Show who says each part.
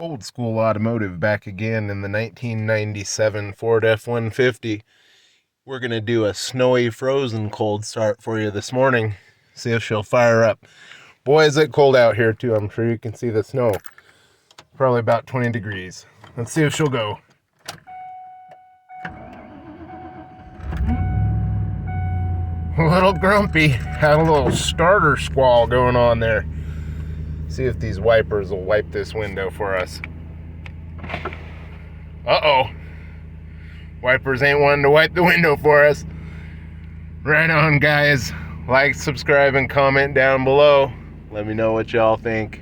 Speaker 1: Old school automotive back again in the 1997 Ford F-150. We're going to do a snowy frozen cold start for you this morning. See if she'll fire up. Boy, is it cold out here too. I'm sure you can see the snow. Probably about 20 degrees. Let's see if she'll go. A little grumpy. Had a little starter squall going on there. See if these wipers will wipe this window for us. Uh-oh. Wipers ain't wanting to wipe the window for us. Right on, guys. Like, subscribe, and comment down below. Let me know what y'all think.